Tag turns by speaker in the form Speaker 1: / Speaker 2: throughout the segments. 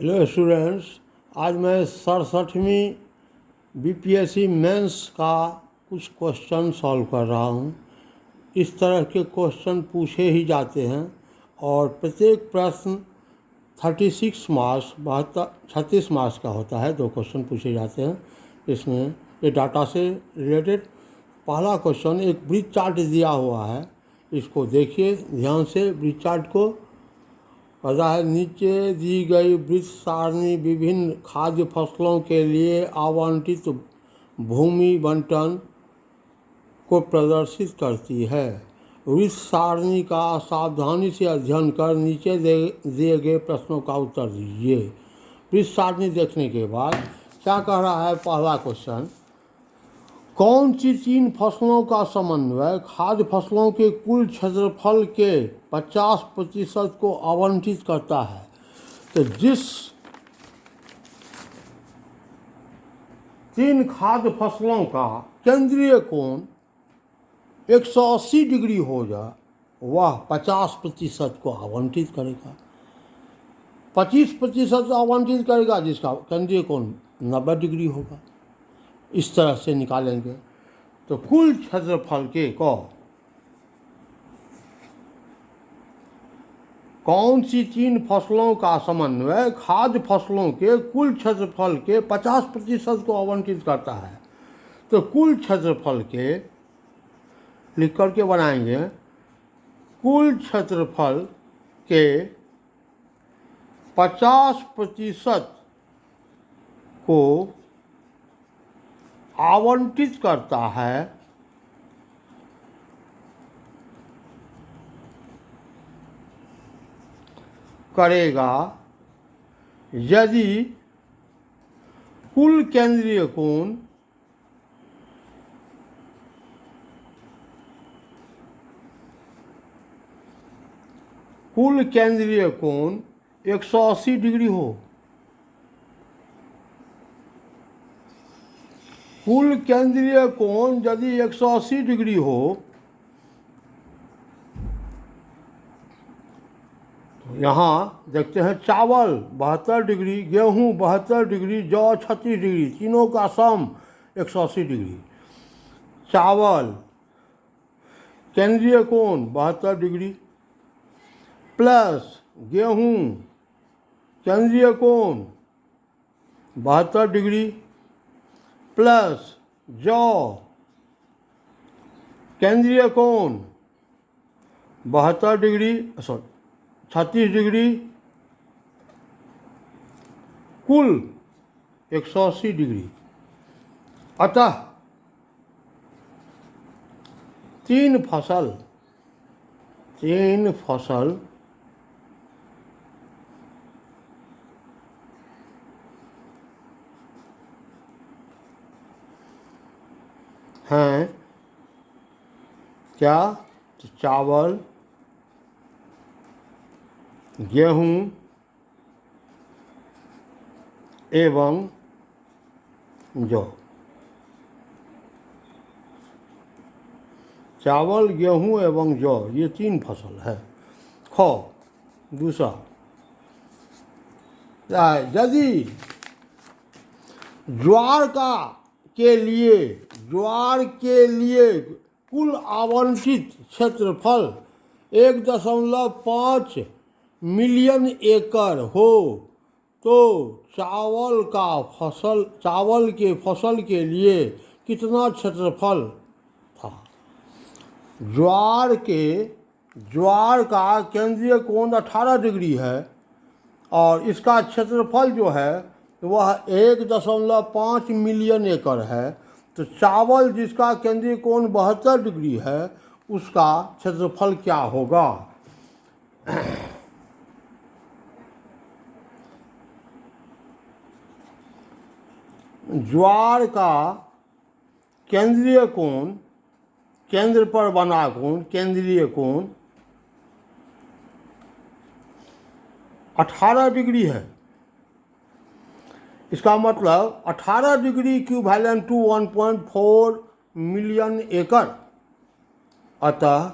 Speaker 1: Hello students, आज मैं 67वीं BPSC mains का कुछ क्वेश्चन सॉल्व कर रहा हूँ। इस तरह के क्वेश्चन पूछे ही जाते हैं और प्रत्येक प्रश्न 36 मार्क्स 36 मार्क्स का होता है। 2 क्वेश्चन पूछे जाते हैं इसमें। ये डाटा से रिलेटेड पहला क्वेश्चन, एक ब्रिज चार्ट दिया हुआ है, इसको देखिए ध्यान से। ब्रिज चार्ट को पता है, नीचे दी गई वृत्त सारणी विभिन्न खाद्य फसलों के लिए आवंटित भूमि बंटन को प्रदर्शित करती है। वृत्त सारणी का सावधानी से अध्ययन कर नीचे दिए गए प्रश्नों का उत्तर दीजिए। वृत्त सारणी देखने के बाद क्या कह रहा है पहला क्वेश्चन, कौन सी 3 फसलों का समन्वय खाद्य फसलों के कुल क्षेत्रफल के 50% को आवंटित करता है? तो जिस 3 खाद्य फसलों का केंद्रीय कोण 180 डिग्री हो जाए वह 50% को आवंटित करेगा। 25% आवंटित करेगा जिसका केंद्रीय कोण 90 डिग्री होगा। इस तरह से निकालेंगे तो कुल क्षेत्रफल के को कौन सी 3 फसलों का समन्वय खाद्य फसलों के कुल क्षेत्रफल के 50% को आवंटित करता है? तो कुल क्षेत्रफल के लिख करके बनाएंगे, कुल क्षेत्रफल के 50% को आवंटित करता है करेगा यदि कुल केंद्रीय कोण कुल केंद्रीय कोण 180 डिग्री हो। कुल केंद्रीय कोण यदि 180 डिग्री हो तो यहाँ देखते हैं चावल 72 डिग्री, गेहूँ 72 डिग्री, जौ 36 डिग्री, तीनों का सम 180 डिग्री। चावल केंद्रीय कोण 72 डिग्री प्लस गेहूँ केंद्रीय कोण 72 डिग्री प्लस जौ केंद्रीय कोण 72 डिग्री 36 डिग्री, कुल 180 डिग्री। अतः 3 फसल हैं क्या? तो चावल, गेहूँ एवं जौ। चावल, गेहूँ एवं जौ, ये 3 फसल है। खो दूसरा, यदि ज्वार के लिए कुल आवंटित क्षेत्रफल 1.5 मिलियन एकड़ हो तो चावल के फसल के लिए कितना क्षेत्रफल था? ज्वार का केंद्रीय कोण 18 डिग्री है और इसका क्षेत्रफल जो है वह 1.5 मिलियन एकड़ है। तो चावल जिसका केंद्रीय कोण 72 डिग्री है उसका क्षेत्रफल क्या होगा? ज्वार का केंद्रीय कोण, केंद्र पर बना कोण, केंद्रीय कोण 18 डिग्री है। इसका मतलब 18 डिग्री इक्विवेलेंट टू 1.4 मिलियन एकड़। अतः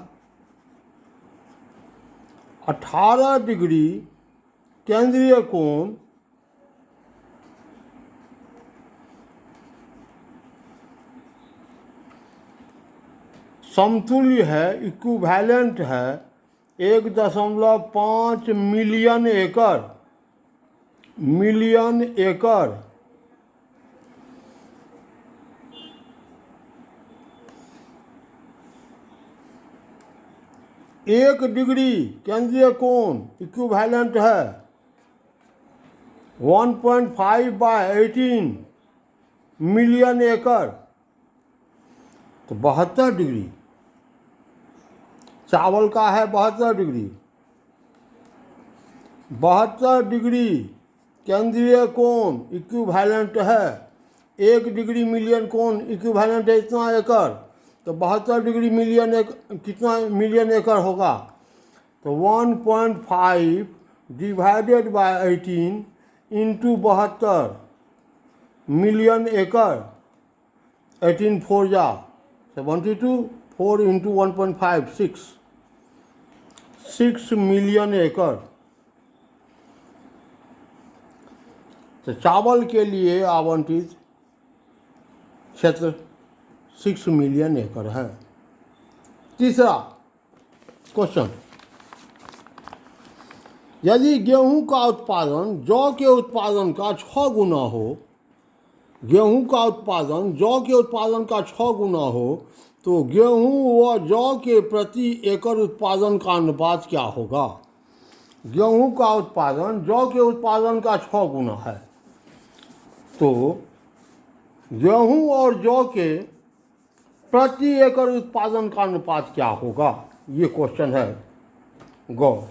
Speaker 1: 18 डिग्री केंद्रीय कोण समतुल्य है, इक्विवेलेंट है 1.5 मिलियन एकड़। मिलियन एकड़। एक डिग्री केंद्रीय कोण इक्विवेलेंट है 1.5/18 मिलियन एकड़, तो 72 डिग्री। चावल का है 72 डिग्री। 72 डिग्री केंद्रीय कोण इक्विवेलेंट है। 1 डिग्री मिलियन कोण इक्विवेलेंट है इतना एकड़, तो 72 डिग्री मिलियन कितना मिलियन एकड़ होगा? तो 1.5 डिवाइडेड बाय 18 इंटू 72 मिलियन एकड़। 18 4 जा 72, 4 इंटू 1.5 6 मिलियन एकड़। तो चावल के लिए आवंटित क्षेत्र 6 मिलियन एकड़ है। तीसरा क्वेश्चन, यदि गेहूं का उत्पादन जौ के उत्पादन का 6 गुना हो, गेहूं का उत्पादन जौ के उत्पादन का 6 गुना हो, तो गेहूं व जौ के प्रति एकड़ उत्पादन का अनुपात क्या होगा? गेहूं का उत्पादन जौ के उत्पादन का 6 गुना है, तो गेहूं और जौ के प्रति एकड़ उत्पादन का अनुपात क्या होगा? ये क्वेश्चन है। गौर।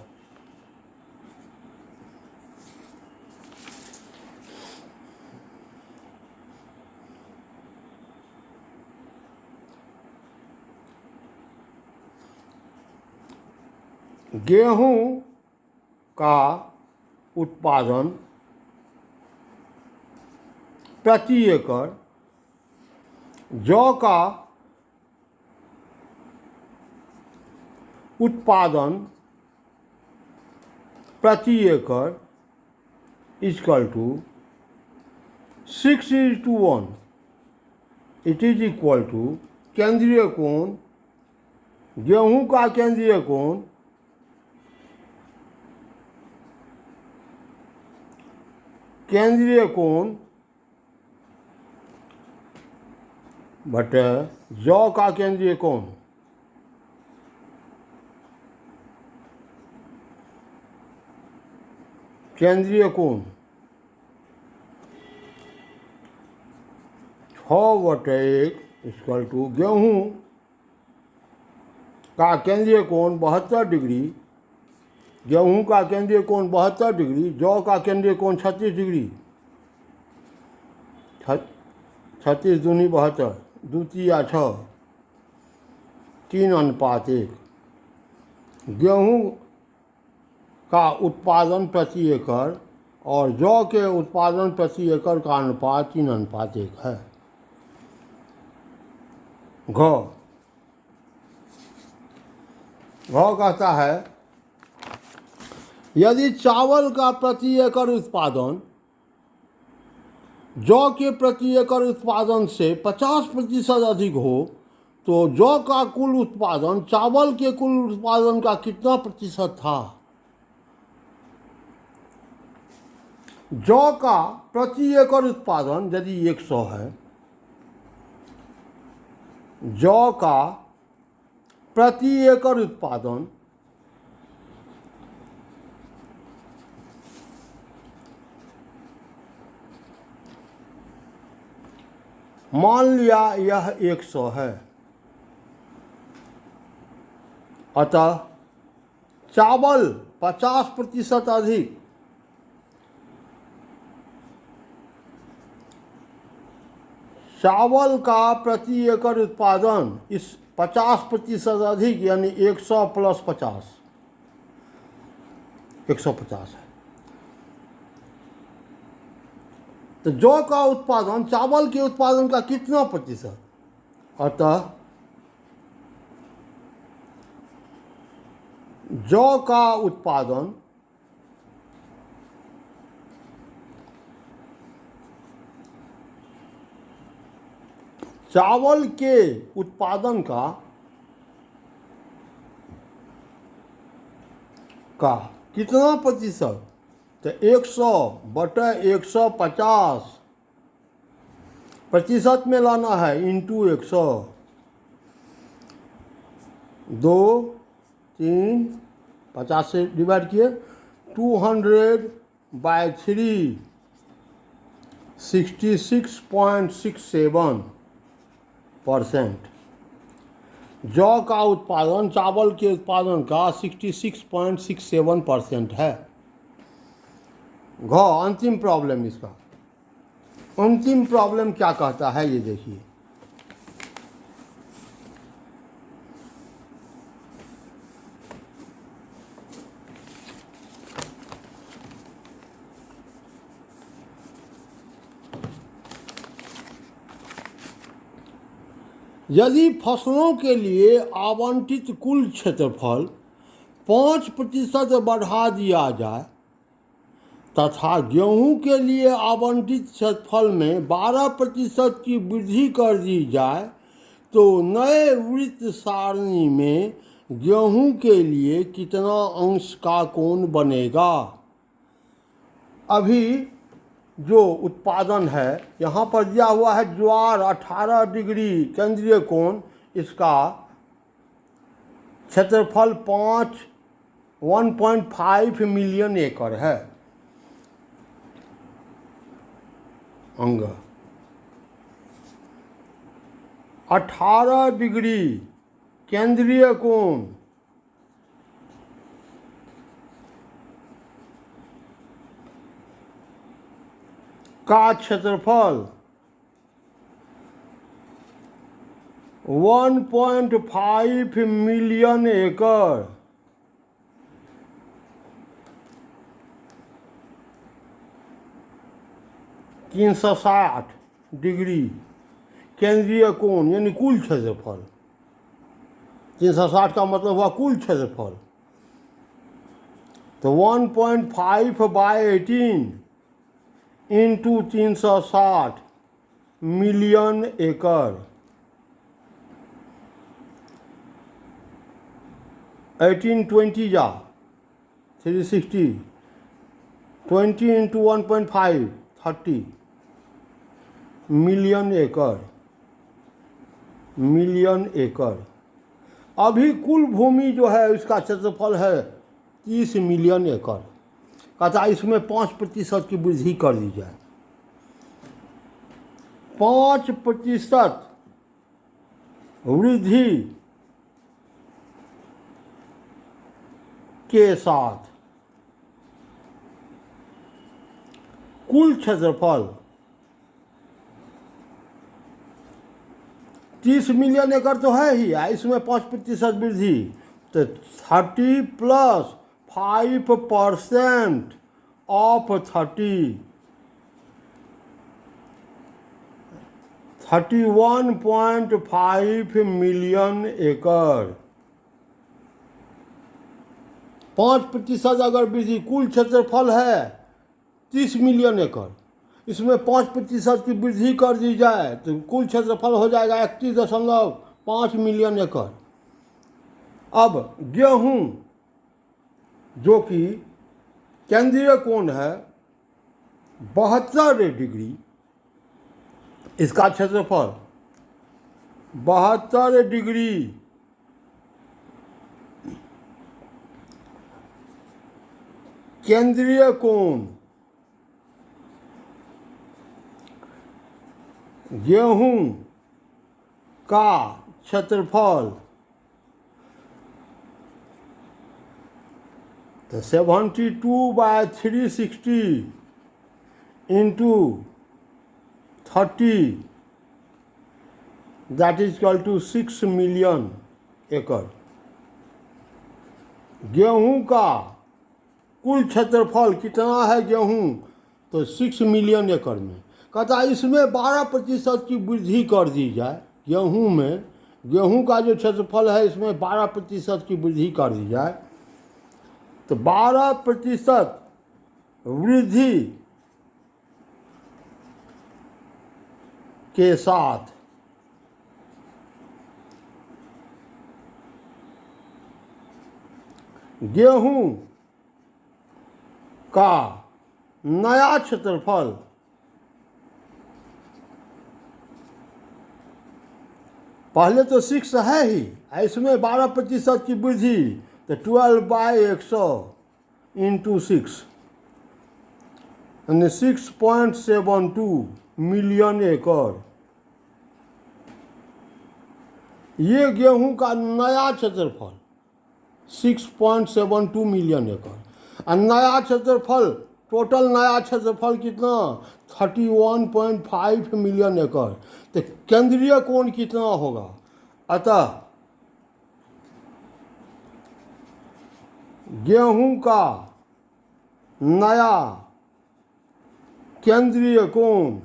Speaker 1: गेहूं का उत्पादन प्रति एकड़, जौ का उत्पादन प्रति एकड़ equal to 6:1। It is equal to केंद्रीय कोण, गेहूं का केंद्रीय कोण बटे जौ का केंद्रीय कोण। केंद्रीय कोण 6/1 इक्वल टू गेहूं का केंद्रीय कोण 72 डिग्री, गेहूं का केंद्रीय कोण 72 डिग्री, जौ का केंद्रीय कोण 36 डिग्री। 36 दूनी 72, 2 तिया 6, 3:1। गेहूं का उत्पादन प्रति एकड़ और जौ के उत्पादन प्रति एकड़ का अनुपात 3:1 है। घ कहता है, यदि चावल का प्रति एकड़ उत्पादन जौ के प्रति एकड़ उत्पादन से 50% अधिक हो, तो जौ का कुल उत्पादन चावल के कुल उत्पादन का कितना प्रतिशत था? जौ का प्रति एकड़ उत्पादन यदि 100 है, जौ का प्रति एकड़ उत्पादन मान लिया यह 100 है, अतः चावल 50% अधिक चावल का प्रति एकड़ उत्पादन इस 50% अधिक यानी 100 + 50 150 है। तो जौ का उत्पादन चावल के उत्पादन का कितना प्रतिशत? अतः जौ का उत्पादन चावल के उत्पादन का का कितना प्रतिशत, तो 100 बटा 150 प्रतिशत में लाना है, इंटू 100, 2 3 50 से डिवाइड किए, 200/3 66.67%। जौ का उत्पादन चावल के उत्पादन का 66.67% है। अंतिम प्रॉब्लम इसका, अंतिम प्रॉब्लम क्या कहता है ये देखिए। यदि फसलों के लिए आवंटित कुल क्षेत्रफल 5% बढ़ा दिया जाए तथा गेहूं के लिए आवंटित क्षेत्रफल में 12% की वृद्धि कर दी जाए तो नए वृत्त सारणी में गेहूं के लिए कितना अंश का कोण बनेगा। अभी जो उत्पादन है यहाँ पर दिया हुआ है, ज्वार 18 डिग्री केंद्रीय कोण, इसका क्षेत्रफल 1.5 मिलियन एकड़ है। अंग 18 डिग्री केंद्रीय कोण का क्षेत्रफल 1.5 मिलियन एकड़, तीन 360 डिग्री केंद्रीय कोण यानी कुल क्षेत्रफल, 360 का मतलब हुआ कुल क्षेत्रफल, तो 1.5/18 इंटू 360 मिलियन एकड़, 1820 जा 360, 20 इंटू 1.5 30 मिलियन एकड़, मिलियन एकड़। अभी कुल भूमि जो है इसका क्षेत्रफल है 30 मिलियन एकड़। कहता इसमें 5% की वृद्धि कर दी जाए, 5% वृद्धि के साथ कुल क्षेत्रफल 30 मिलियन एकड़ तो है ही, इसमें 5% वृद्धि, तो 30 + 5% ऑफ 30, 31.5 मिलियन एकड़। 5% अगर वृद्धि, कुल क्षेत्रफल है 30 मिलियन एकड़, इसमें 5% की वृद्धि कर दी जाए तो कुल क्षेत्रफल हो जाएगा 31.5 मिलियन एकड़। अब गेहूं जो कि केंद्रीय कोण है 72 डिग्री, इसका क्षेत्रफल 72 डिग्री केंद्रीय कोण गेहूं का क्षेत्रफल, तो 72/360 into 30 that is equal to 6 million एकड़। गेहूं का कुल क्षेत्रफल कितना है गेहूं, तो 6 मिलियन एकड़ में। कहता इसमें 12% की वृद्धि कर दी जाए, गेहूं में, गेहूं का जो क्षेत्रफल है इसमें 12% की वृद्धि कर दी जाए, तो 12% वृद्धि के साथ गेहूं का नया क्षेत्रफल पहले तो 6 है ही, इसमें 12% की वृद्धि, तो 12/100 इंटू 6 यानी 6.72 मिलियन एकड़। ये गेहूं का नया क्षेत्रफल 6.72 मिलियन एकड़। और नया क्षेत्रफल, टोटल नया क्षेत्रफल कितना? 31.5 मिलियन एकड़। तो केंद्रीय कोण कितना होगा? अतः गेहूं का नया केंद्रीय कोण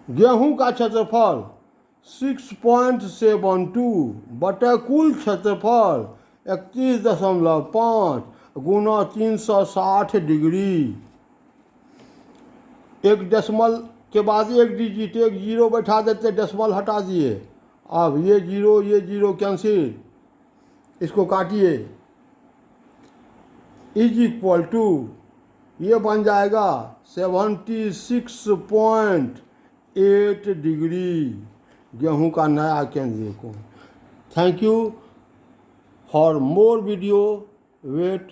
Speaker 1: गेहूं का क्षेत्रफल 6.72 बटे कुल क्षेत्रफल 31.5 गुना 360 डिग्री। एक डेसिमल के बाद एक डिजिट, एक जीरो बैठा देते, डेसिमल हटा दिए। अब ये जीरो कैंसिल, इसको काटिए, इज इक्वल टू ये बन जाएगा 76.8 डिग्री गेहूं का नया केंद्रीय कोण। Thank you for more video, wait